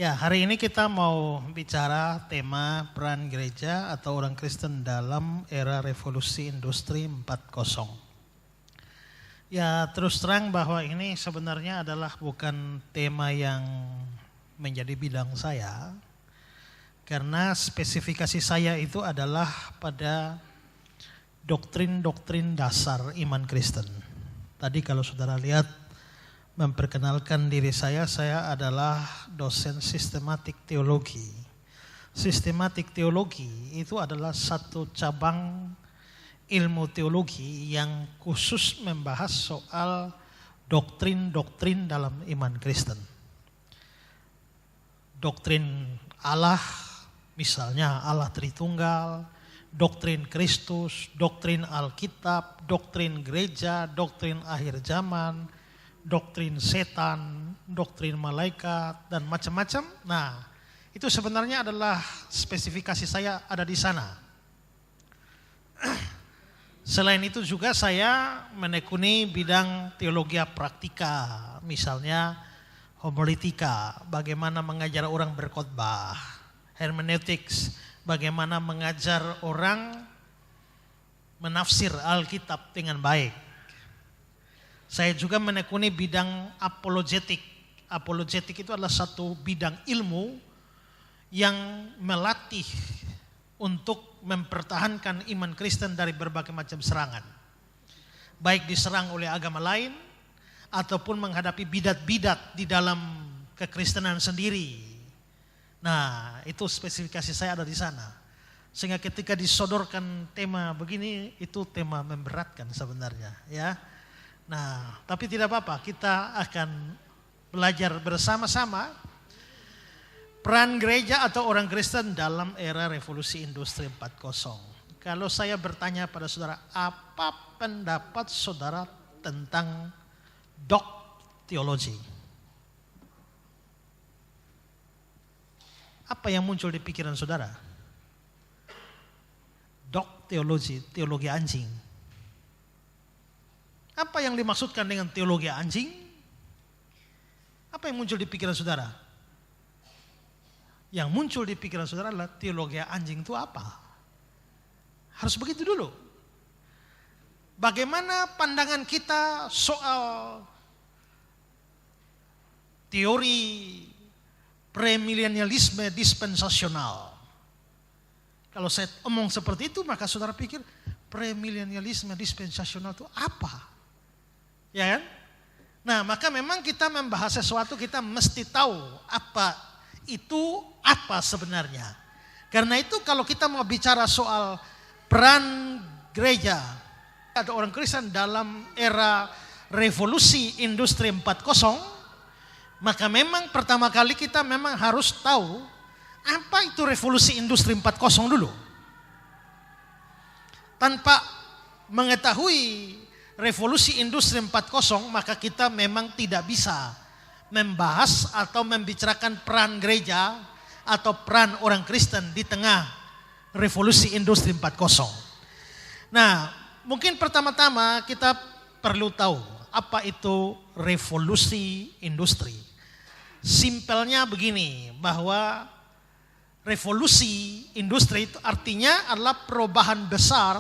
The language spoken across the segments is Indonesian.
Ya, hari ini kita mau bicara tema peran gereja atau orang Kristen dalam era revolusi industri 4.0. Ya, terus terang bahwa ini sebenarnya adalah bukan tema yang menjadi bidang saya. Karena spesifikasi saya itu adalah pada doktrin-doktrin dasar iman Kristen. Tadi kalau saudara lihat memperkenalkan diri saya adalah dosen sistematik teologi. Sistematik teologi itu adalah satu cabang ilmu teologi yang khusus membahas soal doktrin-doktrin dalam iman Kristen. Doktrin Allah, misalnya Allah Tritunggal, doktrin Kristus, doktrin Alkitab, doktrin gereja, doktrin akhir zaman, doktrin setan, doktrin malaikat, dan macam-macam. Nah, itu sebenarnya adalah spesifikasi saya ada di sana. Selain itu juga saya menekuni bidang teologi praktika, misalnya homiletika, bagaimana mengajar orang berkhotbah, hermeneutics, bagaimana mengajar orang menafsir Alkitab dengan baik. Saya juga menekuni bidang apologetik. Apologetik itu adalah satu bidang ilmu yang melatih untuk mempertahankan iman Kristen dari berbagai macam serangan. Baik diserang oleh agama lain ataupun menghadapi bidat-bidat di dalam kekristenan sendiri. Nah, itu spesifikasi saya ada di sana. Sehingga ketika disodorkan tema begini, itu tema memberatkan sebenarnya, ya. Nah, tapi tidak apa-apa, kita akan belajar bersama-sama peran gereja atau orang Kristen dalam era revolusi industri 4.0. Kalau saya bertanya pada saudara, apa pendapat saudara tentang teologi? Apa yang muncul di pikiran saudara? Teologi, teologi anjing. Apa yang dimaksudkan dengan teologi anjing? Apa yang muncul di pikiran saudara? Yang muncul di pikiran saudara adalah teologi anjing itu apa? Harus begitu dulu. Bagaimana pandangan kita soal teori premilenialisme dispensasional? Kalau saya omong seperti itu, maka saudara pikir premilenialisme dispensasional itu apa? Ya kan? Nah, maka memang kita membahas sesuatu, kita mesti tahu apa itu apa sebenarnya. Karena itu kalau kita mau bicara soal peran gereja atau orang Kristen dalam era revolusi industri 4.0, maka memang pertama kali kita memang harus tahu apa itu revolusi industri 4.0 dulu. Tanpa mengetahui revolusi industri 4.0, maka kita memang tidak bisa membahas atau membicarakan peran gereja atau peran orang Kristen di tengah revolusi industri 4.0. Nah, mungkin pertama-tama kita perlu tahu apa itu revolusi industri. Simpelnya begini, bahwa revolusi industri itu artinya adalah perubahan besar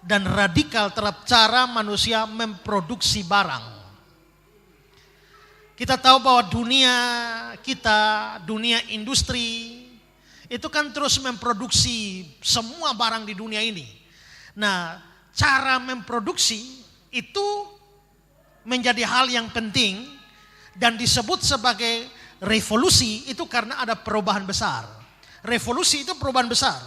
dan radikal terhadap cara manusia memproduksi barang. Kita tahu bahwa dunia kita, dunia industri, itu kan terus memproduksi semua barang di dunia ini. Nah, cara memproduksi itu menjadi hal yang penting dan disebut sebagai revolusi itu karena ada perubahan besar. Revolusi itu perubahan besar.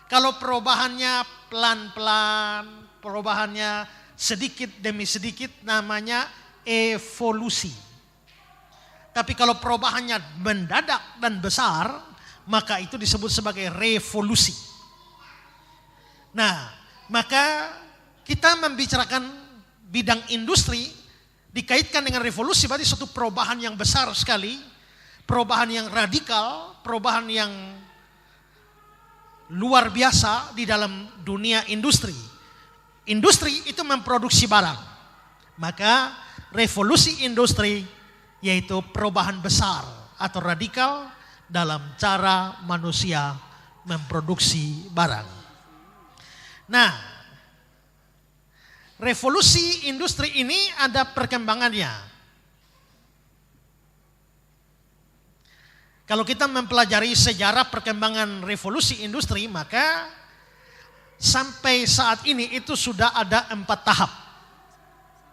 Kalau perubahannya pelan-pelan, perubahannya sedikit demi sedikit, namanya evolusi. Tapi kalau perubahannya mendadak dan besar, maka itu disebut sebagai revolusi. Nah, maka kita membicarakan bidang industri dikaitkan dengan revolusi, berarti suatu perubahan yang besar sekali, perubahan yang radikal, perubahan yang luar biasa di dalam dunia industri. Industri itu memproduksi barang. Maka revolusi industri yaitu perubahan besar atau radikal dalam cara manusia memproduksi barang. Nah, revolusi industri ini ada perkembangannya. Kalau kita mempelajari sejarah perkembangan revolusi industri, maka sampai saat ini itu sudah ada 4 tahap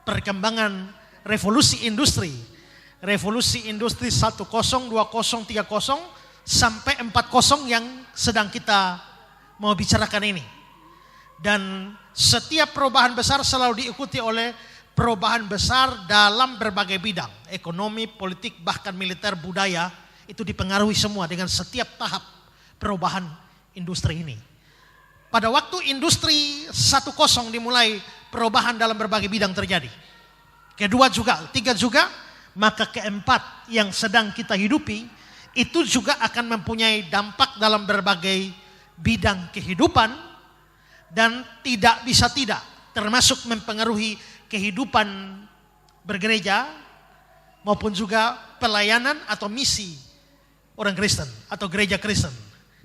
perkembangan revolusi industri. Revolusi industri 10, 20, 30 sampai 40 yang sedang kita mau bicarakan ini. Dan setiap perubahan besar selalu diikuti oleh perubahan besar dalam berbagai bidang. Ekonomi, politik, bahkan militer, budaya, itu dipengaruhi semua dengan setiap tahap perubahan industri ini. Pada waktu industri 10 dimulai, perubahan dalam berbagai bidang terjadi. Kedua juga, tiga juga, maka keempat yang sedang kita hidupi, itu juga akan mempunyai dampak dalam berbagai bidang kehidupan dan tidak bisa tidak, termasuk mempengaruhi kehidupan bergereja maupun juga pelayanan atau misi orang Kristen atau gereja Kristen.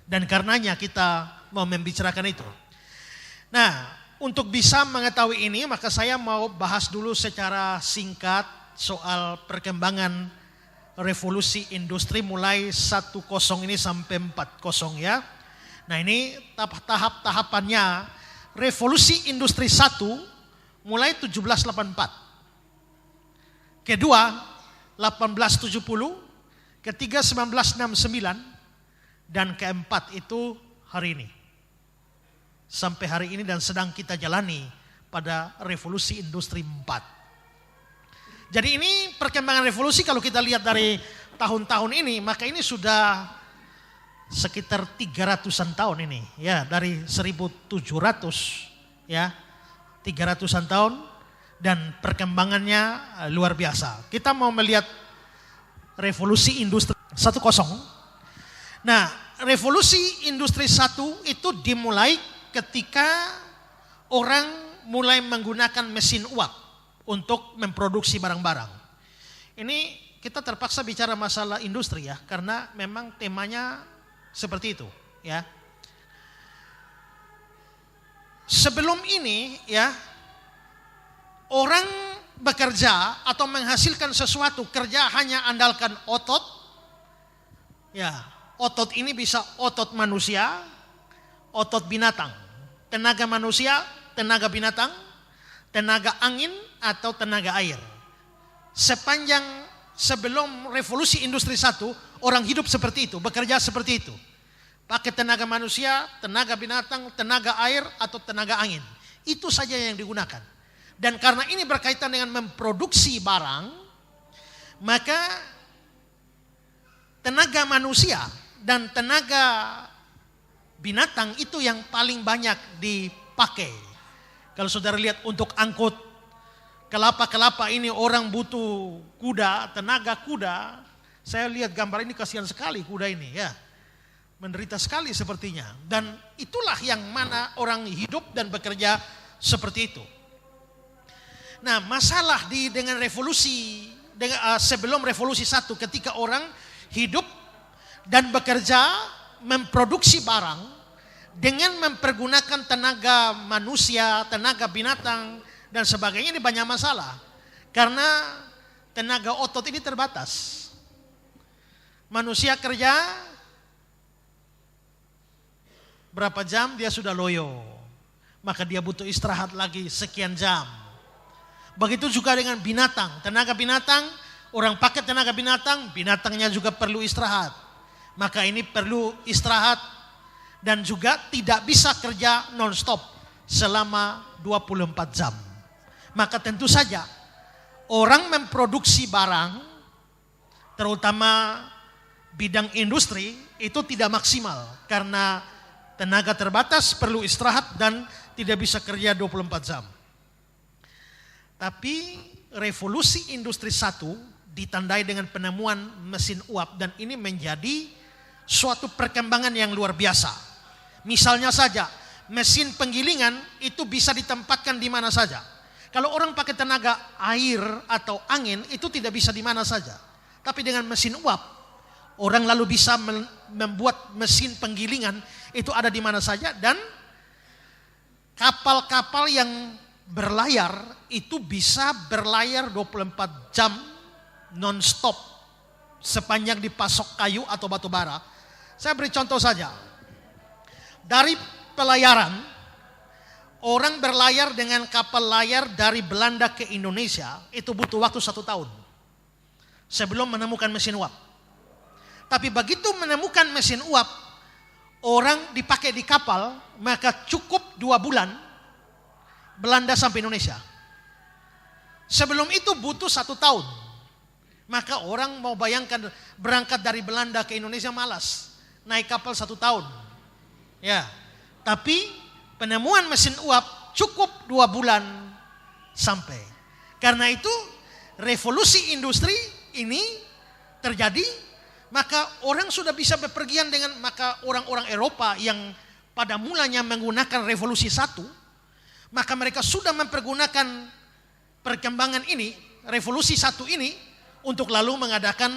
Dan karenanya kita mau membicarakan itu. Nah, untuk bisa mengetahui ini, maka saya mau bahas dulu secara singkat soal perkembangan revolusi industri mulai 10 ini sampai 40 ya. Nah, ini tahap-tahapannya. Revolusi industri 1 mulai 1784. Kedua 1870, ketiga 1969, dan keempat itu hari ini. Sampai hari ini dan sedang kita jalani pada revolusi industri 4. Jadi ini perkembangan revolusi kalau kita lihat dari tahun-tahun ini, maka ini sudah sekitar 300-an tahun ini. Ya, dari 1700 ya, 300-an tahun dan perkembangannya luar biasa. Kita mau melihat revolusi industri 10. Nah, revolusi industri 1 itu dimulai ketika orang mulai menggunakan mesin uap untuk memproduksi barang-barang. Ini kita terpaksa bicara masalah industri ya, karena memang temanya seperti itu ya. Sebelum ini ya, orang bekerja atau menghasilkan sesuatu kerja hanya andalkan otot. Ya, otot ini bisa otot manusia, otot binatang, tenaga manusia, tenaga binatang, tenaga angin atau tenaga air. Sepanjang sebelum revolusi industri 1, orang hidup seperti itu, bekerja seperti itu. Pakai tenaga manusia, tenaga binatang, tenaga air atau tenaga angin. Itu saja yang digunakan. Dan karena ini berkaitan dengan memproduksi barang, maka tenaga manusia dan tenaga binatang itu yang paling banyak dipakai. Kalau saudara lihat untuk angkut kelapa-kelapa ini orang butuh kuda, tenaga kuda. Saya lihat gambar ini kasihan sekali kuda ini ya. Menderita sekali sepertinya. Dan itulah yang mana orang hidup dan bekerja seperti itu. Nah, masalah dengan revolusi sebelum revolusi 1 ketika orang hidup dan bekerja memproduksi barang dengan mempergunakan tenaga manusia, tenaga binatang dan sebagainya, ini banyak masalah. Karena tenaga otot ini terbatas. Manusia kerja berapa jam dia sudah loyo. Maka dia butuh istirahat lagi sekian jam. Begitu juga dengan binatang. Tenaga binatang, orang pakai tenaga binatang, binatangnya juga perlu istirahat. Maka ini perlu istirahat dan juga tidak bisa kerja non-stop selama 24 jam. Maka tentu saja orang memproduksi barang, terutama bidang industri, itu tidak maksimal. Karena tenaga terbatas, perlu istirahat dan tidak bisa kerja 24 jam. Tapi revolusi industri 1 ditandai dengan penemuan mesin uap dan ini menjadi suatu perkembangan yang luar biasa. Misalnya saja, mesin penggilingan itu bisa ditempatkan di mana saja. Kalau orang pakai tenaga air atau angin itu tidak bisa di mana saja. Tapi dengan mesin uap, Orang lalu bisa membuat mesin penggilingan itu ada di mana saja, dan kapal-kapal yang berlayar itu bisa berlayar 24 jam non-stop sepanjang dipasok kayu atau batu bara. Saya beri contoh saja. Dari pelayaran, orang berlayar dengan kapal layar dari Belanda ke Indonesia itu butuh waktu 1 tahun sebelum menemukan mesin uap. Tapi begitu menemukan mesin uap, orang dipakai di kapal, maka cukup 2 bulan Belanda sampai Indonesia. Sebelum itu butuh 1 tahun. Maka orang mau bayangkan berangkat dari Belanda ke Indonesia malas. Naik kapal 1 tahun. Ya, tapi penemuan mesin uap cukup 2 bulan sampai. Karena itu revolusi industri ini terjadi. Maka orang sudah bisa bepergian dengan, maka orang-orang Eropa yang pada mulanya menggunakan revolusi 1, maka mereka sudah mempergunakan perkembangan ini, revolusi 1 ini, untuk lalu mengadakan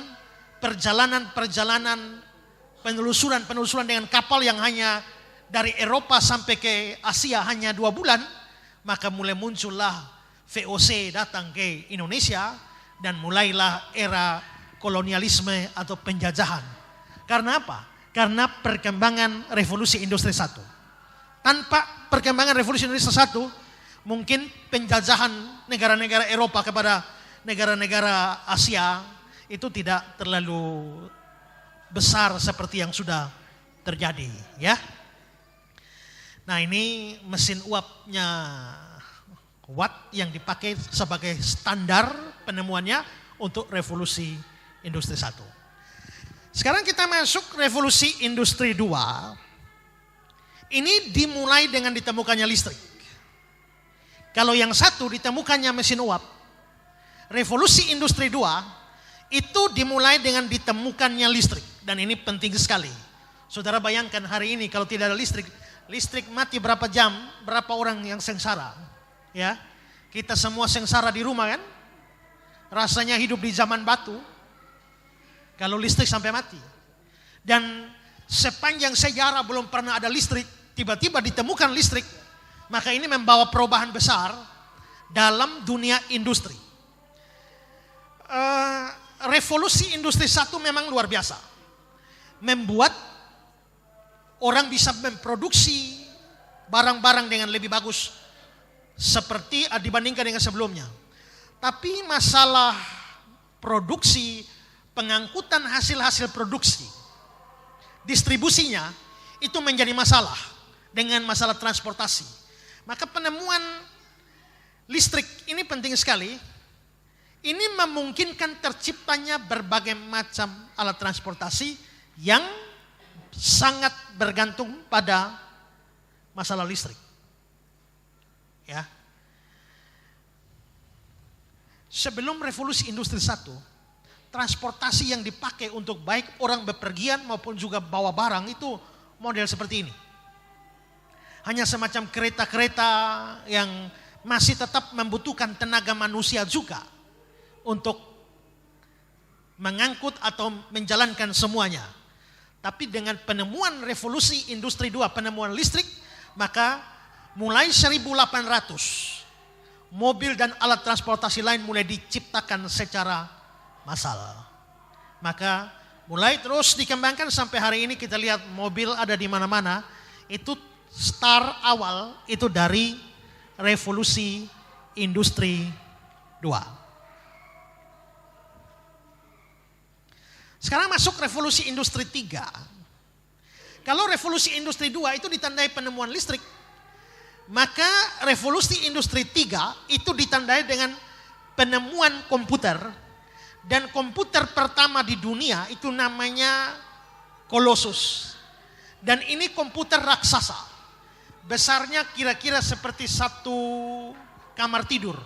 perjalanan-perjalanan penelusuran dengan kapal yang hanya dari Eropa sampai ke Asia hanya 2 bulan. Maka mulai muncullah VOC datang ke Indonesia dan mulailah era kolonialisme atau penjajahan. Karena apa? Karena perkembangan revolusi industri 1. Tanpa perkembangan revolusi industri 1, mungkin penjajahan negara-negara Eropa kepada negara-negara Asia itu tidak terlalu besar seperti yang sudah terjadi, ya. Nah, ini mesin uapnya Watt yang dipakai sebagai standar penemuannya untuk revolusi industri 1. Sekarang kita masuk revolusi industri 2. Ini dimulai dengan ditemukannya listrik. Kalau yang 1 ditemukannya mesin uap, revolusi industri 2 itu dimulai dengan ditemukannya listrik. Dan ini penting sekali. Saudara bayangkan hari ini kalau tidak ada listrik, listrik mati berapa jam, berapa orang yang sengsara. Ya, kita semua sengsara di rumah kan? Rasanya hidup di zaman batu. Kalau listrik sampai mati. Dan sepanjang sejarah belum pernah ada listrik, tiba-tiba ditemukan listrik, maka ini membawa perubahan besar dalam dunia industri. Revolusi industri 1 memang luar biasa. Membuat orang bisa memproduksi barang-barang dengan lebih bagus seperti dibandingkan dengan sebelumnya. Tapi masalah produksi, pengangkutan hasil-hasil produksi, distribusinya itu menjadi masalah dengan masalah transportasi. Maka penemuan listrik ini penting sekali. Ini memungkinkan terciptanya berbagai macam alat transportasi yang sangat bergantung pada masalah listrik. Ya. Sebelum revolusi industri 1, transportasi yang dipakai untuk baik orang bepergian maupun juga bawa barang itu model seperti ini. Hanya semacam kereta-kereta yang masih tetap membutuhkan tenaga manusia juga untuk mengangkut atau menjalankan semuanya. Tapi dengan penemuan revolusi industri 2, penemuan listrik, maka mulai 1800 mobil dan alat transportasi lain mulai diciptakan secara massal. Maka mulai terus dikembangkan sampai hari ini kita lihat mobil ada di mana-mana. Itu start awal itu dari revolusi industri 2. Sekarang masuk revolusi industri 3. Kalau revolusi industri 2 itu ditandai penemuan listrik, maka revolusi industri 3 itu ditandai dengan penemuan komputer. Dan komputer pertama di dunia itu namanya Colossus. Dan ini komputer raksasa. Besarnya kira-kira seperti 1 kamar tidur.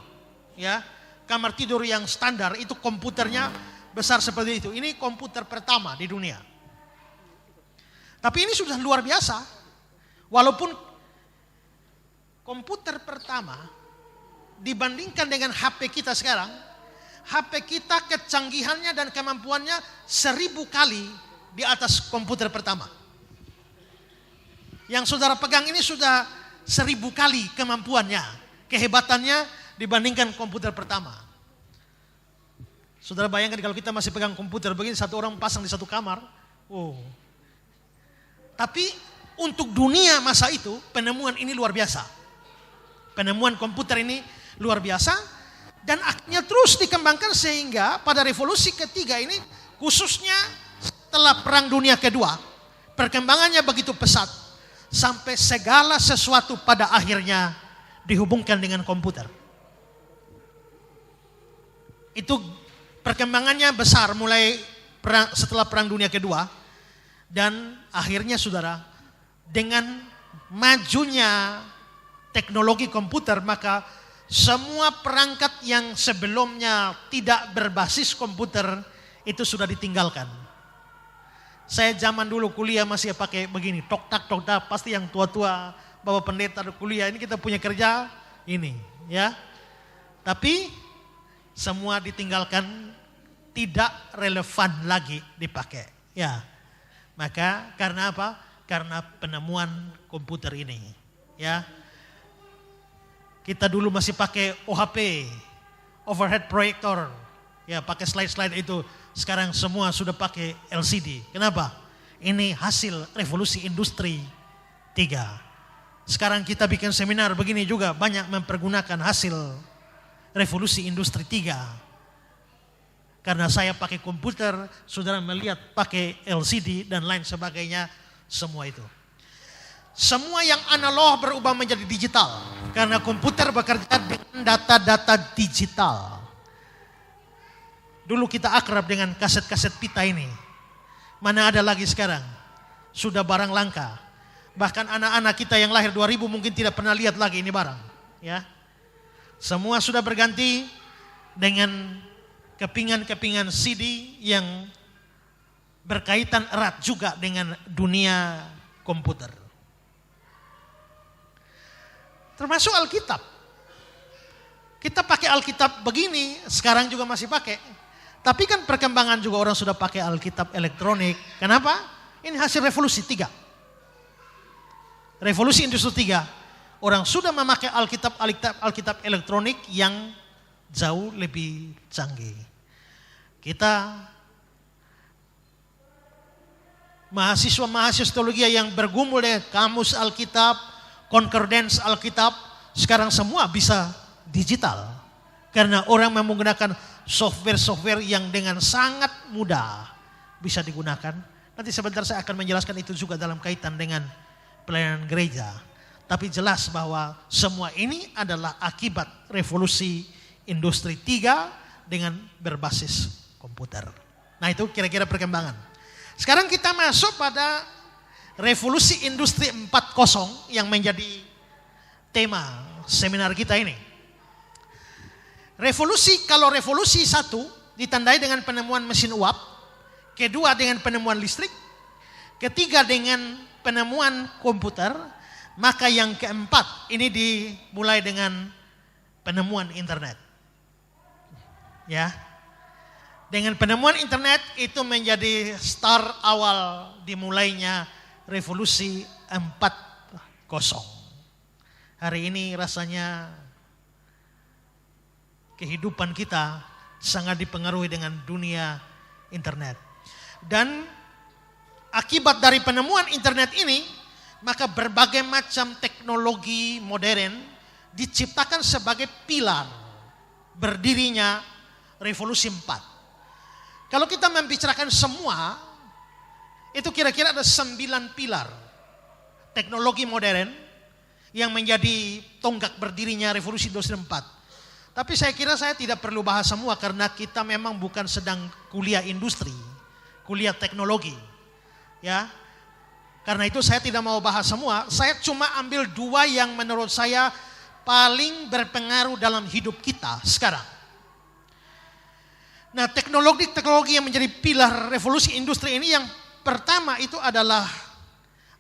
Ya, kamar tidur yang standar itu komputernya besar seperti itu. Ini komputer pertama di dunia. Tapi ini sudah luar biasa. Walaupun komputer pertama dibandingkan dengan HP kita sekarang, HP kita kecanggihannya dan kemampuannya 1000 kali di atas komputer pertama. Yang saudara pegang ini sudah 1000 kali kemampuannya, kehebatannya dibandingkan komputer pertama. Saudara bayangkan kalau kita masih pegang komputer begini, satu orang pasang di satu kamar. Oh. Tapi untuk dunia masa itu, penemuan ini luar biasa. Penemuan komputer ini luar biasa. Dan akhirnya terus dikembangkan sehingga pada revolusi ketiga ini, khususnya setelah Perang Dunia Kedua, perkembangannya begitu pesat sampai segala sesuatu pada akhirnya dihubungkan dengan komputer. Itu perkembangannya besar mulai setelah Perang Dunia Kedua, dan akhirnya saudara, dengan majunya teknologi komputer, maka semua perangkat yang sebelumnya tidak berbasis komputer itu sudah ditinggalkan. Saya zaman dulu kuliah masih pakai begini, tok tak, pasti yang tua-tua, bapak pendeta kuliah ini kita punya kerja ini, ya. Tapi semua ditinggalkan, tidak relevan lagi dipakai, ya. Maka karena apa? Karena penemuan komputer ini, ya. Kita dulu masih pakai OHP, overhead projector, ya pakai slide-slide itu. Sekarang semua sudah pakai LCD. Kenapa? Ini hasil revolusi industri 3. Sekarang kita bikin seminar begini juga banyak mempergunakan hasil revolusi industri 3. Karena saya pakai komputer, saudara melihat pakai LCD dan lain sebagainya, semua itu. Semua yang analog berubah menjadi digital. Karena komputer bekerja dengan data-data digital. Dulu kita akrab dengan kaset-kaset pita ini. Mana ada lagi sekarang? Sudah barang langka. Bahkan anak-anak kita yang lahir 2000 mungkin tidak pernah lihat lagi ini barang. Ya, semua sudah berganti dengan kepingan-kepingan CD yang berkaitan erat juga dengan dunia komputer. Termasuk Alkitab. Kita pakai Alkitab begini, sekarang juga masih pakai. Tapi kan perkembangan juga orang sudah pakai Alkitab elektronik. Kenapa? Ini hasil revolusi 3. Revolusi industri 3. Orang sudah memakai Alkitab elektronik yang jauh lebih canggih. Kita mahasiswa teologi yang bergumul dengan kamus Alkitab, concordance Alkitab, sekarang semua bisa digital. Karena orang menggunakan software-software yang dengan sangat mudah bisa digunakan. Nanti sebentar saya akan menjelaskan itu juga dalam kaitan dengan pelayanan gereja. Tapi jelas bahwa semua ini adalah akibat revolusi industri 3 dengan berbasis komputer. Nah itu kira-kira perkembangan. Sekarang kita masuk pada revolusi industri 4.0 yang menjadi tema seminar kita ini. Kalau revolusi 1 ditandai dengan penemuan mesin uap, kedua dengan penemuan listrik, ketiga dengan penemuan komputer, maka yang keempat ini dimulai dengan penemuan internet. Ya. Dengan penemuan internet itu menjadi start awal dimulainya revolusi 4.0. Hari ini rasanya kehidupan kita sangat dipengaruhi dengan dunia internet. Dan akibat dari penemuan internet ini, maka berbagai macam teknologi modern diciptakan sebagai pilar berdirinya revolusi 4. Kalau kita membicarakan semua, itu kira-kira ada 9 pilar teknologi modern yang menjadi tonggak berdirinya revolusi industri 4. Tapi saya kira saya tidak perlu bahas semua karena kita memang bukan sedang kuliah industri, kuliah teknologi. Ya. Karena itu saya tidak mau bahas semua, saya cuma ambil 2 yang menurut saya paling berpengaruh dalam hidup kita sekarang. Nah, teknologi yang menjadi pilar revolusi industri ini, yang pertama itu adalah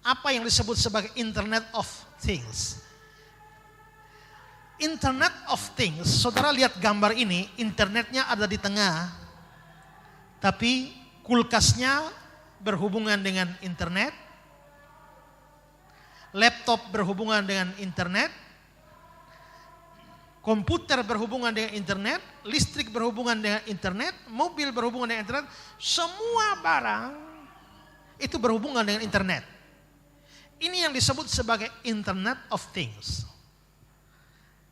apa yang disebut sebagai Internet of Things. Internet of Things, saudara lihat gambar ini, internetnya ada di tengah, tapi kulkasnya berhubungan dengan internet, laptop berhubungan dengan internet, komputer berhubungan dengan internet, listrik berhubungan dengan internet, mobil berhubungan dengan internet, semua barang itu berhubungan dengan internet. Ini yang disebut sebagai Internet of Things.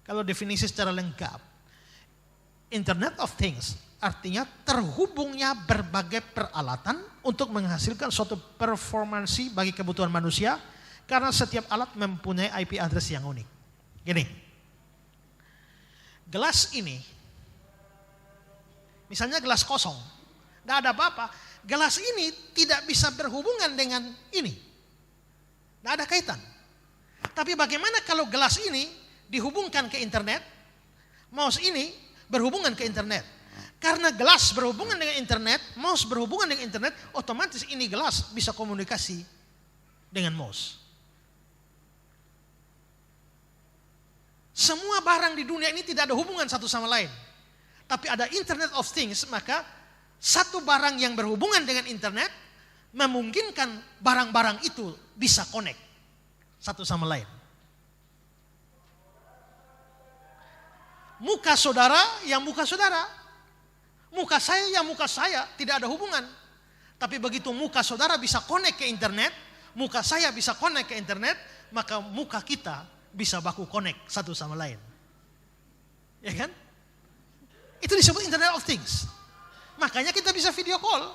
Kalau definisi secara lengkap, Internet of Things artinya terhubungnya berbagai peralatan untuk menghasilkan suatu performansi bagi kebutuhan manusia, karena setiap alat mempunyai IP address yang unik. Gini, gelas ini, misalnya gelas kosong, tidak ada apa-apa. Gelas ini tidak bisa berhubungan dengan ini, tidak ada kaitan. Tapi bagaimana kalau gelas ini dihubungkan ke internet, mouse ini berhubungan ke internet. Karena gelas berhubungan dengan internet, mouse berhubungan dengan internet, otomatis ini gelas bisa komunikasi dengan mouse. Semua barang di dunia ini tidak ada hubungan satu sama lain. Tapi ada Internet of Things, maka satu barang yang berhubungan dengan internet memungkinkan barang-barang itu bisa connect satu sama lain. Muka saudara yang muka saudara, muka saya yang muka saya, tidak ada hubungan. Tapi begitu muka saudara bisa connect ke internet, muka saya bisa connect ke internet, maka muka kita bisa baku connect satu sama lain. Ya kan? Itu disebut Internet of Things. Makanya kita bisa video call.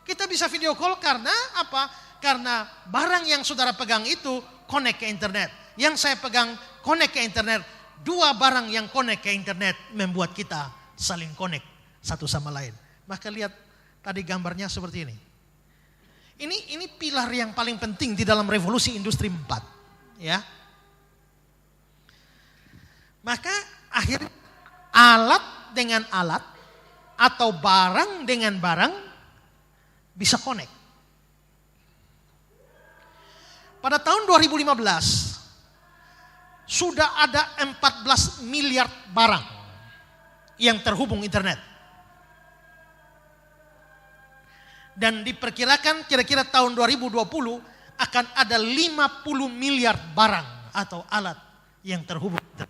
Kita bisa video call karena apa? Karena barang yang saudara pegang itu connect ke internet. Yang saya pegang connect ke internet. Dua barang yang connect ke internet membuat kita saling connect satu sama lain. Maka lihat tadi gambarnya seperti ini. Ini pilar yang paling penting di dalam revolusi industri 4, ya. Maka akhirnya alat dengan alat atau barang dengan barang bisa connect. Pada tahun 2015 sudah ada 14 miliar barang yang terhubung internet. Dan diperkirakan kira-kira tahun 2020 akan ada 50 miliar barang atau alat yang terhubung internet.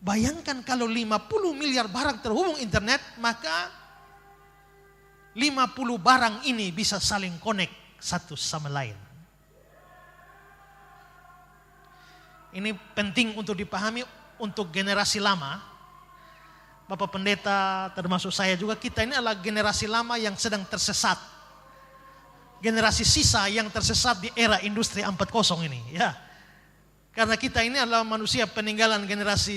Bayangkan kalau 50 miliar barang terhubung internet, maka 50 barang ini bisa saling connect satu sama lain. Ini penting untuk dipahami untuk generasi lama. Bapak Pendeta termasuk saya juga, kita ini adalah generasi lama yang sedang tersesat. Generasi sisa yang tersesat di era industri 4.0 ini, ya. Karena kita ini adalah manusia peninggalan generasi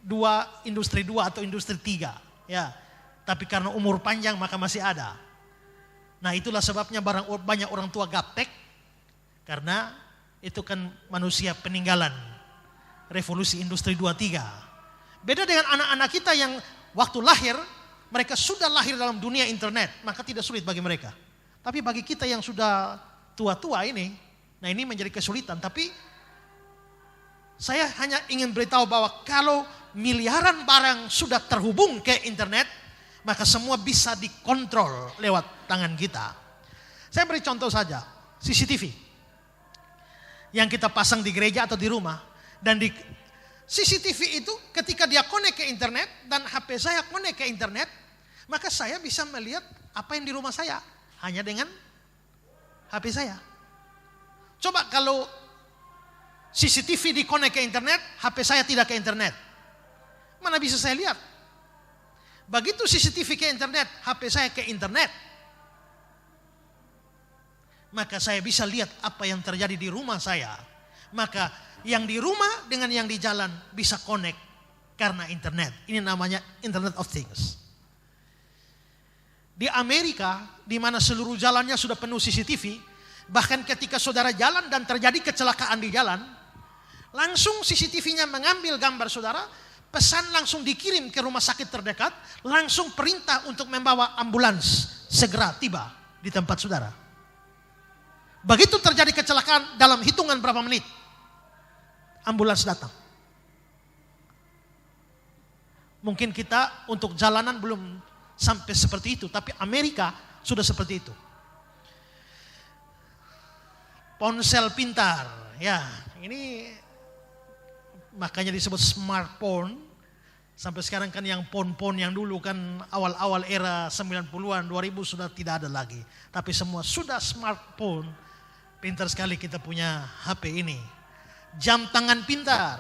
2, industri 2 atau industri 3, ya. Tapi karena umur panjang maka masih ada. Nah, itulah sebabnya banyak orang tua gaptek, karena itu kan manusia peninggalan revolusi industri 2-3. Beda dengan anak-anak kita yang waktu lahir, mereka sudah lahir dalam dunia internet, maka tidak sulit bagi mereka. Tapi bagi kita yang sudah tua-tua ini, nah ini menjadi kesulitan. Tapi saya hanya ingin beritahu bahwa kalau miliaran barang sudah terhubung ke internet, maka semua bisa dikontrol lewat tangan kita. Saya beri contoh saja, CCTV yang kita pasang di gereja atau di rumah. Dan di CCTV itu ketika dia connect ke internet dan HP saya connect ke internet, maka saya bisa melihat apa yang di rumah saya hanya dengan HP saya. Coba kalau CCTV di connect ke internet, HP saya tidak ke internet, mana bisa saya lihat? Begitu CCTV ke internet, HP saya ke internet, maka saya bisa lihat apa yang terjadi di rumah saya. Maka yang di rumah dengan yang di jalan bisa connect karena internet. Ini namanya Internet of Things. Di Amerika, di mana seluruh jalannya sudah penuh CCTV, bahkan ketika saudara jalan dan terjadi kecelakaan di jalan, langsung CCTV-nya mengambil gambar saudara, pesan langsung dikirim ke rumah sakit terdekat, langsung perintah untuk membawa ambulans segera tiba di tempat saudara. Begitu terjadi kecelakaan dalam hitungan berapa menit, ambulans datang. Mungkin kita untuk jalanan belum sampai seperti itu, tapi Amerika sudah seperti itu. Ponsel pintar, ya ini makanya disebut smartphone. Sampai sekarang kan yang phone yang dulu kan awal-awal era 90-an, 2000 sudah tidak ada lagi. Tapi semua sudah smartphone. Pintar sekali kita punya HP ini. Jam tangan pintar.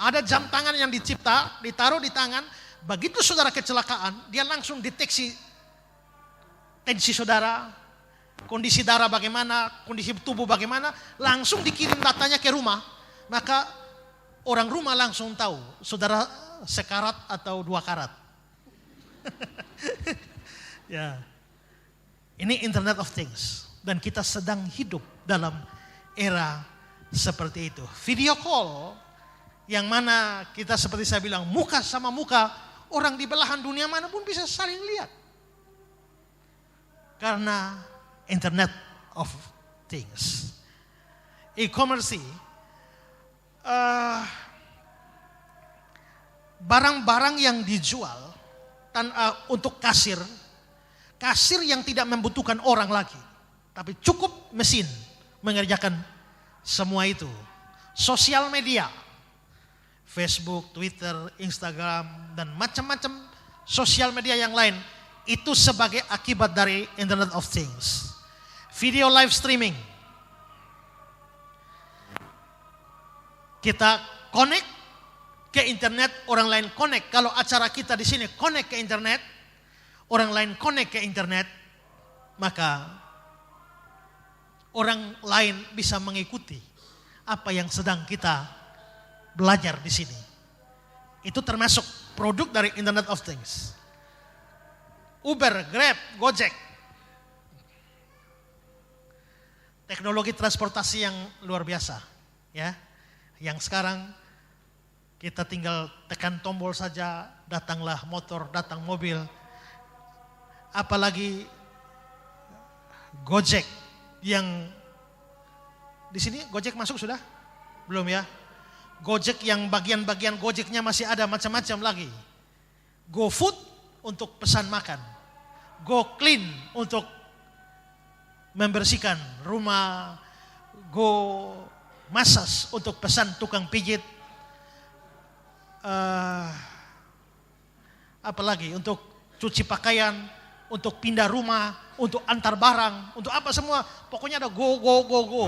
Ada jam tangan yang ditaruh di tangan. Begitu saudara kecelakaan, dia langsung deteksi tensi saudara, kondisi darah bagaimana, kondisi tubuh bagaimana, langsung dikirim datanya ke rumah. Maka orang rumah langsung tahu saudara sekarat atau 2 karat. Ya. Ini Internet of Things dan kita sedang hidup dalam era seperti itu. Video call yang mana kita seperti saya bilang muka sama muka, orang di belahan dunia manapun bisa saling lihat. Karena Internet of Things. E-commerce, barang-barang yang dijual untuk kasir yang tidak membutuhkan orang lagi, tapi cukup mesin mengerjakan semua itu. Sosial media, Facebook, Twitter, Instagram, dan macam-macam sosial media yang lain, itu sebagai akibat dari Internet of Things. Video live streaming, kita connect ke internet, orang lain connect. Kalau acara kita di sini connect ke internet, orang lain connect ke internet, maka orang lain bisa mengikuti apa yang sedang kita belajar di sini. Itu termasuk produk dari Internet of Things. Uber, Grab, Gojek. Teknologi transportasi yang luar biasa, ya. Yang sekarang kita tinggal tekan tombol saja, datanglah motor, datang mobil. Apalagi Gojek yang di sini Gojek masuk sudah? Belum ya? Gojek yang bagian-bagian Gojeknya masih ada macam-macam lagi. GoFood untuk pesan makan. GoClean untuk membersihkan rumah. GoMassage untuk pesan tukang pijit. Apalagi untuk cuci pakaian, untuk pindah rumah, untuk antar barang, untuk apa semua. Pokoknya ada go.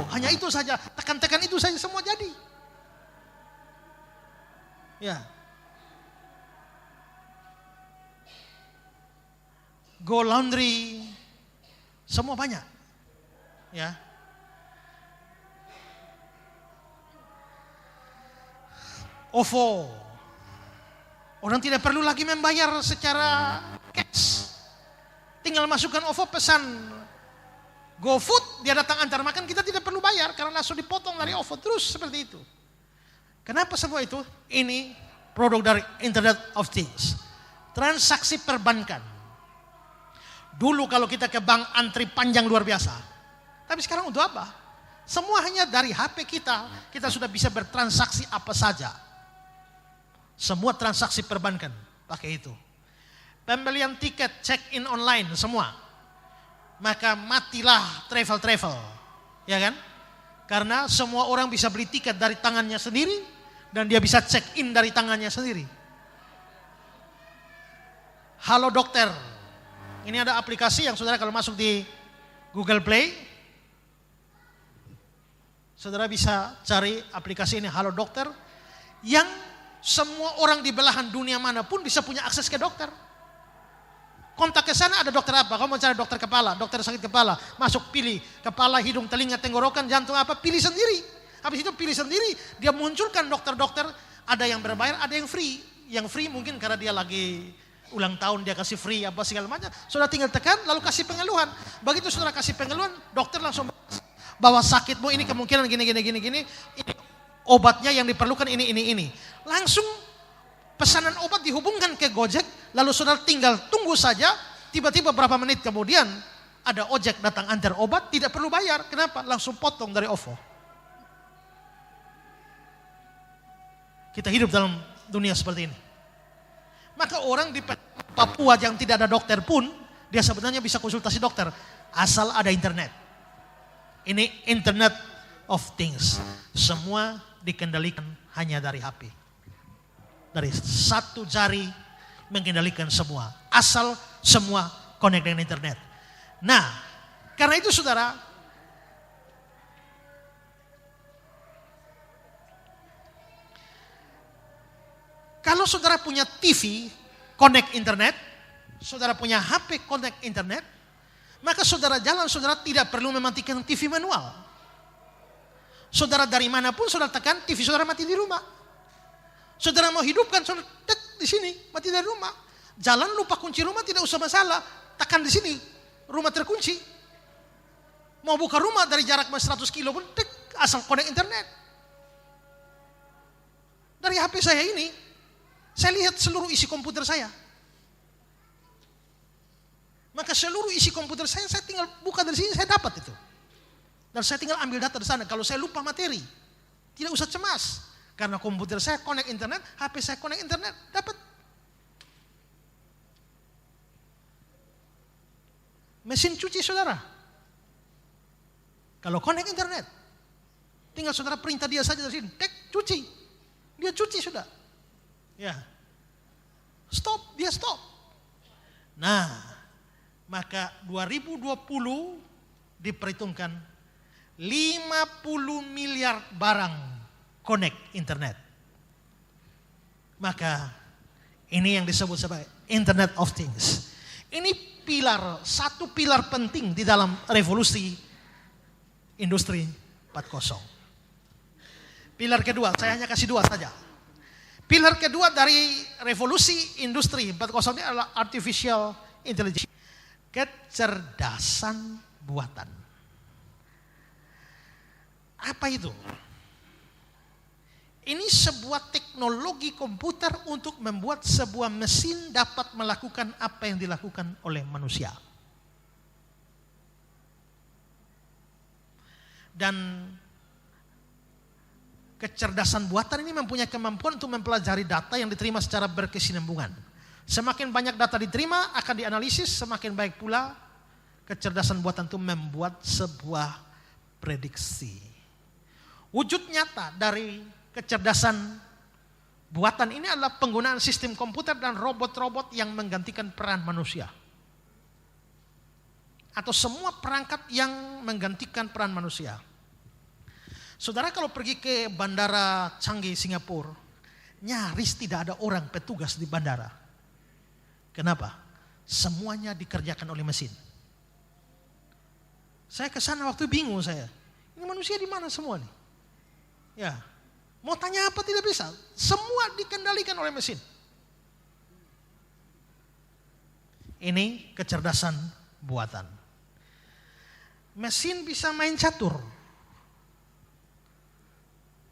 Hanya itu saja, tekan-tekan itu saja semua jadi. Ya. Go laundry, semua banyak. Ya. OVO. Orang tidak perlu lagi membayar secara cash. Tinggal masukkan OVO, pesan GoFood, dia datang antar makan, kita tidak perlu bayar karena langsung dipotong dari OVO, terus seperti itu. Kenapa semua itu? Ini produk dari Internet of Things. Transaksi perbankan. Dulu kalau kita ke bank antri panjang luar biasa. Tapi sekarang untuk apa? Semua hanya dari HP kita sudah bisa bertransaksi apa saja. Semua transaksi perbankan pakai itu. Pembelian tiket, check-in online semua. Maka matilah travel. Ya kan? Karena semua orang bisa beli tiket dari tangannya sendiri dan dia bisa check-in dari tangannya sendiri. Halo Dokter. Ini ada aplikasi yang saudara kalau masuk di Google Play, saudara bisa cari aplikasi ini Halo Dokter, yang semua orang di belahan dunia manapun bisa punya akses ke dokter. Kontak ke sana, ada dokter apa? Kamu mau cari dokter kepala, dokter sakit kepala, masuk pilih kepala, hidung, telinga, tenggorokan, jantung apa, pilih sendiri. Habis itu pilih sendiri, dia munculkan dokter-dokter, ada yang berbayar, ada yang free. Yang free mungkin karena dia lagi ulang tahun, dia kasih free apa segala macam. Saudara tinggal tekan lalu kasih pengeluhan. Begitu saudara kasih pengeluhan, dokter langsung bahwa sakitmu ini kemungkinan gini. Ini obatnya yang diperlukan ini. Langsung pesanan obat dihubungkan ke Gojek, lalu saudara tinggal tunggu saja, tiba-tiba berapa menit kemudian ada ojek datang antar obat, tidak perlu bayar. Kenapa? Langsung potong dari OVO. Kita hidup dalam dunia seperti ini. Maka orang di Papua yang tidak ada dokter pun, dia sebenarnya bisa konsultasi dokter. Asal ada internet. Ini Internet of Things. Semua dikendalikan hanya dari HP. Dari satu jari mengendalikan semua. Asal semua connect dengan internet. Nah, karena itu saudara, kalau saudara punya TV connect internet, saudara punya HP connect internet, maka saudara jalan, saudara tidak perlu mematikan TV manual. Saudara dari manapun saudara tekan, TV saudara mati di rumah. Saudara mau hidupkan, saudara tek di sini, mati dari rumah. Jalan lupa kunci rumah tidak usah masalah, tekan di sini, rumah terkunci. Mau buka rumah dari jarak 100 kilo pun, tek, asal connect internet. Dari HP saya ini, saya lihat seluruh isi komputer saya. Maka seluruh isi komputer saya tinggal buka dari sini, saya dapat itu. Dan saya tinggal ambil data di sana. Kalau saya lupa materi, tidak usah cemas. Karena komputer saya connect internet, HP saya connect internet, dapat. Mesin cuci saudara, kalau connect internet, tinggal saudara perintah dia saja dari sini, tek, cuci. Dia cuci sudah. Ya. Stop, dia stop. Nah, maka 2020 diperhitungkan 50 miliar barang connect internet. Maka ini yang disebut sebagai Internet of Things. Ini satu pilar penting di dalam revolusi industri 4.0. Pilar kedua, saya hanya kasih dua saja. Pilar kedua dari revolusi industri 4.0 ini adalah artificial intelligence. Kecerdasan buatan. Apa itu? Ini sebuah teknologi komputer untuk membuat sebuah mesin dapat melakukan apa yang dilakukan oleh manusia. Dan kecerdasan buatan ini mempunyai kemampuan untuk mempelajari data yang diterima secara berkesinambungan. Semakin banyak data diterima akan dianalisis, semakin baik pula kecerdasan buatan itu membuat sebuah prediksi. Wujud nyata dari kecerdasan buatan ini adalah penggunaan sistem komputer dan robot-robot yang menggantikan peran manusia. Atau semua perangkat yang menggantikan peran manusia. Saudara kalau pergi ke Bandara Changi, Singapura, nyaris tidak ada orang petugas di bandara. Kenapa? Semuanya dikerjakan oleh mesin. Saya ke sana waktu bingung saya. Ini manusia di mana semua nih? Ya. Mau tanya apa tidak bisa. Semua dikendalikan oleh mesin. Ini kecerdasan buatan. Mesin bisa main catur.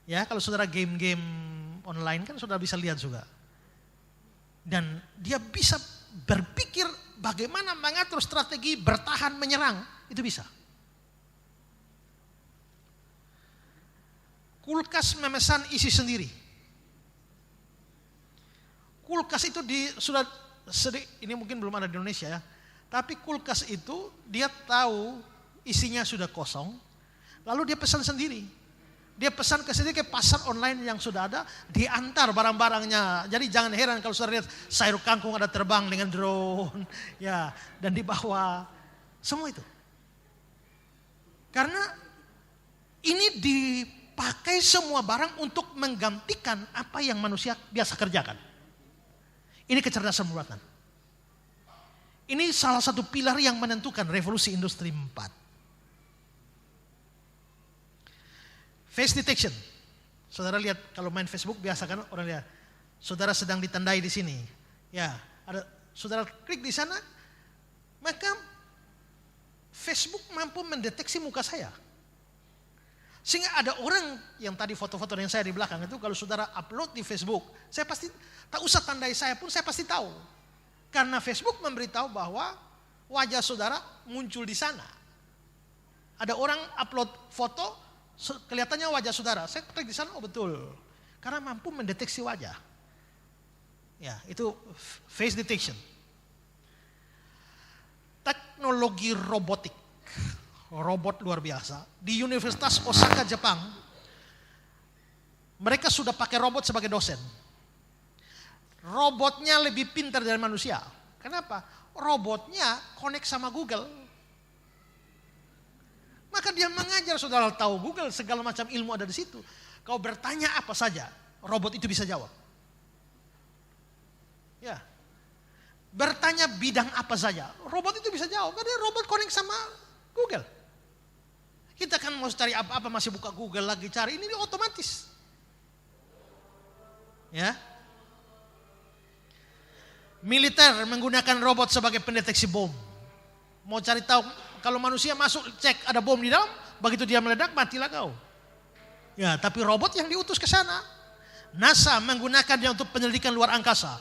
Ya, kalau saudara game-game online kan saudara bisa lihat juga. Dan dia bisa berpikir bagaimana mengatur strategi bertahan menyerang. Itu bisa. Kulkas memesan isi sendiri. Kulkas itu ini mungkin belum ada di Indonesia ya. Tapi kulkas itu dia tahu isinya sudah kosong. Lalu dia pesan sendiri. Dia pesan ke pasar online yang sudah ada. Diantar barang-barangnya. Jadi jangan heran kalau sudah lihat sayur kangkung ada terbang dengan drone. Ya, dan dibawa. Semua itu. Karena ini dipakai semua barang untuk menggantikan apa yang manusia biasa kerjakan. Ini kecerdasan buatan. Ini salah satu pilar yang menentukan revolusi industri 4. Face detection. Saudara lihat kalau main Facebook biasa kan orang lihat. Saudara sedang ditandai di sini. Ya, saudara klik di sana, maka Facebook mampu mendeteksi muka saya. Sehingga ada orang yang tadi foto-foto yang saya di belakang itu kalau saudara upload di Facebook, saya pasti tak usah tandai saya pun saya pasti tahu. Karena Facebook memberitahu bahwa wajah saudara muncul di sana. Ada orang upload foto, kelihatannya wajah saudara. Saya klik di sana, oh betul. Karena mampu mendeteksi wajah. Ya, itu face detection. Teknologi robotik. Robot luar biasa. Di Universitas Osaka, Jepang, mereka sudah pakai robot sebagai dosen. Robotnya lebih pintar dari manusia. Kenapa? Robotnya connect sama Google. Maka dia mengajar, saudara tahu Google, segala macam ilmu ada di situ. Kau bertanya apa saja, robot itu bisa jawab. Ya. Bertanya bidang apa saja, robot itu bisa jawab. Karena robot connect sama Google. Kita kan mau cari apa-apa masih buka Google lagi cari, ini otomatis. Ya. Militer menggunakan robot sebagai pendeteksi bom. Mau cari tahu kalau manusia masuk cek ada bom di dalam, begitu dia meledak matilah kau. Ya, tapi robot yang diutus ke sana. NASA menggunakannya untuk penyelidikan luar angkasa.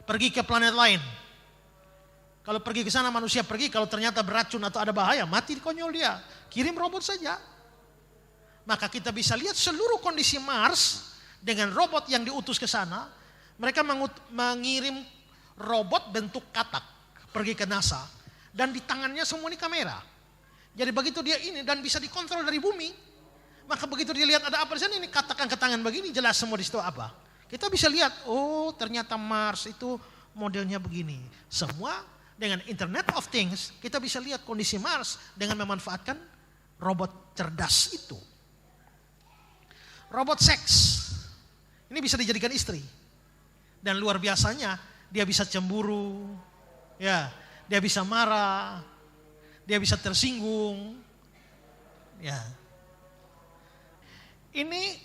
Pergi ke planet lain. Kalau pergi ke sana manusia pergi, kalau ternyata beracun atau ada bahaya, mati konyol dia. Kirim robot saja. Maka kita bisa lihat seluruh kondisi Mars dengan robot yang diutus ke sana. Mereka mengirim robot bentuk katak pergi ke NASA. Dan di tangannya semua ini kamera. Jadi begitu dia ini dan bisa dikontrol dari bumi. Maka begitu dia lihat ada apa di sana, ini katakan ke tangan begini, jelas semua di situ apa. Kita bisa lihat, oh ternyata Mars itu modelnya begini. Semua dengan Internet of Things, kita bisa lihat kondisi Mars dengan memanfaatkan robot cerdas itu. Robot seks, ini bisa dijadikan istri. Dan luar biasanya, dia bisa cemburu, ya, dia bisa marah, dia bisa tersinggung. Ya. Ini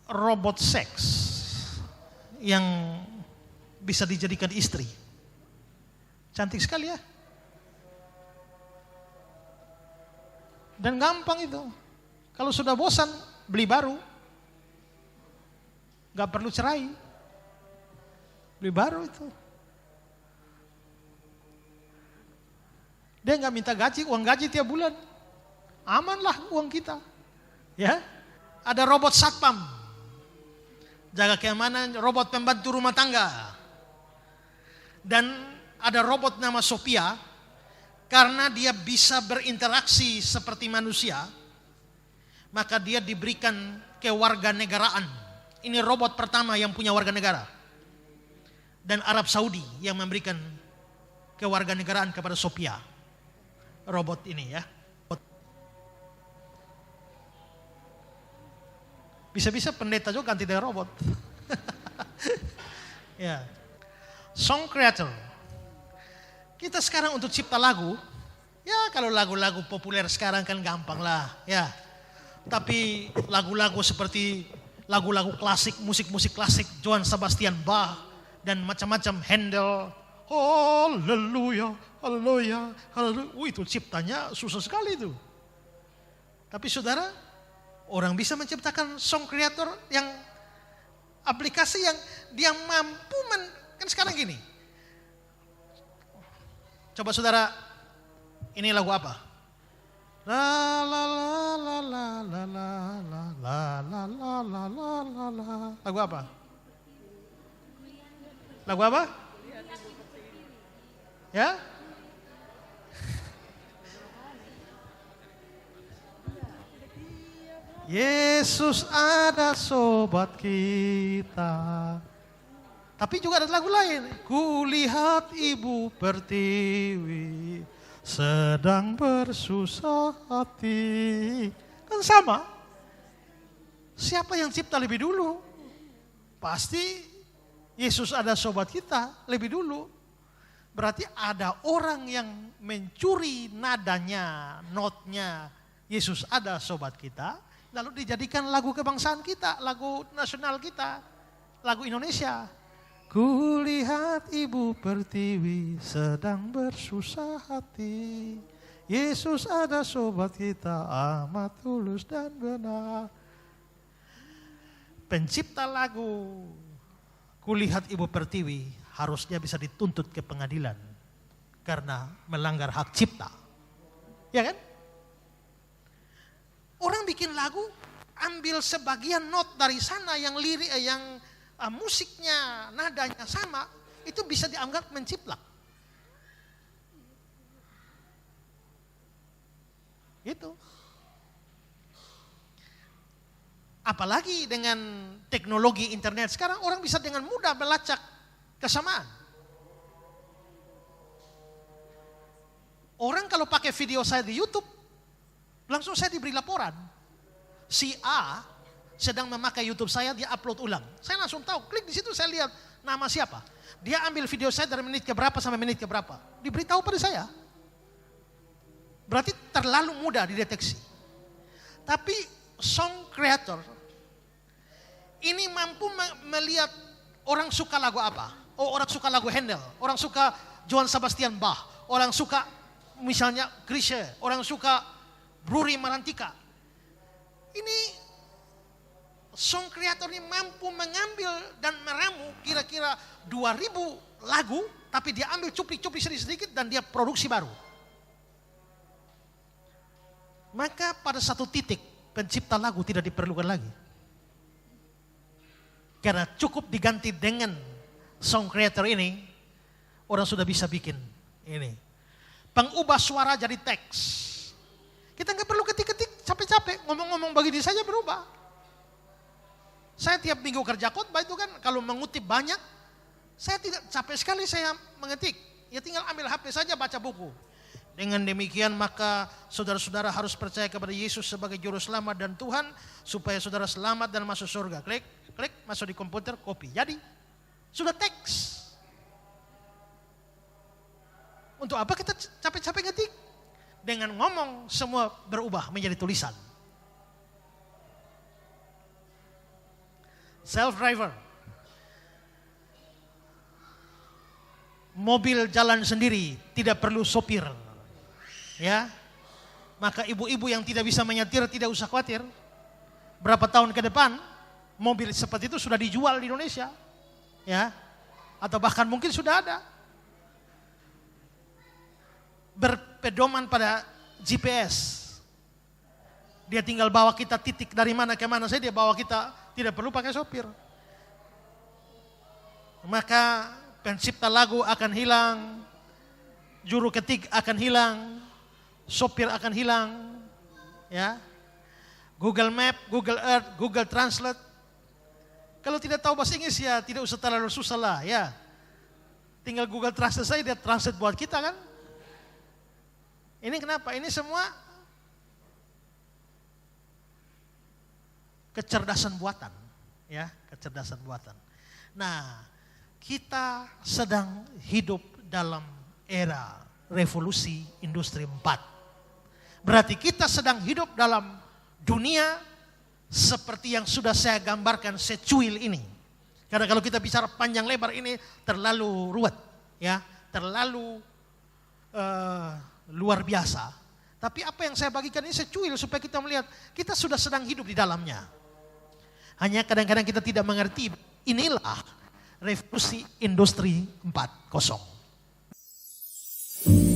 robot seks yang bisa dijadikan istri. Cantik sekali ya. Dan gampang itu. Kalau sudah bosan, beli baru. Gak perlu cerai. Beli baru itu. Dia gak minta gaji, uang gaji tiap bulan. Amanlah uang kita. Ya. Ada robot satpam. Jaga keamanan, robot pembantu rumah tangga. Dan ada robot nama Sophia, karena dia bisa berinteraksi seperti manusia, maka dia diberikan kewarganegaraan. Ini robot pertama yang punya warga negara. Dan Arab Saudi yang memberikan kewarganegaraan kepada Sophia. Robot ini ya. Bisa-bisa pendeta juga ganti dengan robot. Ya. Song creator. Kita sekarang untuk cipta lagu, ya kalau lagu-lagu populer sekarang kan gampang lah, ya. Tapi lagu-lagu seperti lagu-lagu klasik, musik-musik klasik, Johann Sebastian Bach dan macam-macam Handel, haleluya, haleluya, haleluya. Itu ciptanya susah sekali itu. Tapi saudara, orang bisa menciptakan song creator yang aplikasi yang dia mampu kan sekarang gini. Coba saudara, ini lagu apa? La la la la la la la la la la la la la la la. Lagu apa? Lagu apa? Ya? Yesus ada sobat kita. Tapi juga ada lagu lain. Kulihat ibu pertiwi sedang bersusah hati. Kan sama. Siapa yang cipta lebih dulu? Pasti Yesus ada sobat kita lebih dulu. Berarti ada orang yang mencuri nadanya, notnya. Yesus ada sobat kita. Lalu dijadikan lagu kebangsaan kita, lagu nasional kita, lagu Indonesia. Kulihat ibu pertiwi sedang bersusah hati. Yesus ada sobat kita amat tulus dan benar. Pencipta lagu Kulihat ibu pertiwi harusnya bisa dituntut ke pengadilan. karena melanggar hak cipta. Ya kan? Orang bikin lagu, ambil sebagian not dari sana yang lirik, yang musiknya, nadanya sama, itu bisa dianggap menciplak. Itu. Apalagi dengan teknologi internet, sekarang orang bisa dengan mudah melacak kesamaan. Orang kalau pakai video saya di YouTube, langsung saya diberi laporan. Si A sedang memakai YouTube saya, dia upload ulang. Saya langsung tahu, klik di situ saya lihat nama siapa. Dia ambil video saya dari menit ke berapa sampai menit ke berapa. Diberitahu pada saya. Berarti terlalu mudah dideteksi. Tapi song creator ini mampu melihat orang suka lagu apa. Oh, orang suka lagu Handel, orang suka Johann Sebastian Bach, orang suka misalnya Chrisye, orang suka Bruri Marantika. Ini song creator ini mampu mengambil dan meramu kira-kira 2000 lagu, tapi dia ambil cuplik-cuplik sedikit-sedikit dan dia produksi baru. Maka pada satu titik pencipta lagu tidak diperlukan lagi. Karena cukup diganti dengan song creator ini, orang sudah bisa bikin ini. Pengubah suara jadi teks. Kita nggak perlu ketik-ketik capek-capek, ngomong-ngomong begini saja berubah. Saya tiap minggu kerja khotbah itu kan kalau mengutip banyak, saya tidak capek sekali saya mengetik. Ya tinggal ambil HP saja baca buku. Dengan demikian maka saudara-saudara harus percaya kepada Yesus sebagai juru selamat dan Tuhan supaya saudara selamat dan masuk surga. Klik, klik, masuk di komputer, copy. Jadi sudah teks. Untuk apa kita capek-capek ngetik? Dengan ngomong semua berubah menjadi tulisan. Self-driver. Mobil jalan sendiri, tidak perlu sopir. Ya, maka ibu-ibu yang tidak bisa menyetir tidak usah khawatir. Berapa tahun ke depan mobil seperti itu sudah dijual di Indonesia, ya, atau bahkan mungkin sudah ada. Berpedoman pada GPS, dia tinggal bawa kita titik dari mana ke mana saja, dia bawa kita, tidak perlu pakai sopir. Maka pencipta lagu akan hilang, juru ketik akan hilang, sopir akan hilang, ya. Google Map, Google Earth, Google Translate. Kalau tidak tahu bahasa Inggris ya tidak usah terlalu susah lah, ya. Tinggal Google Translate saja dia translate buat kita kan. Ini kenapa? Ini semua kecerdasan buatan, ya, kecerdasan buatan. Nah, kita sedang hidup dalam era revolusi industri 4. Berarti kita sedang hidup dalam dunia seperti yang sudah saya gambarkan secuil ini. Karena kalau kita bicara panjang lebar ini terlalu ruwet, ya, terlalu luar biasa. Tapi apa yang saya bagikan ini secuil supaya kita melihat kita sudah sedang hidup di dalamnya. Hanya kadang-kadang kita tidak mengerti, inilah revolusi industri 4.0.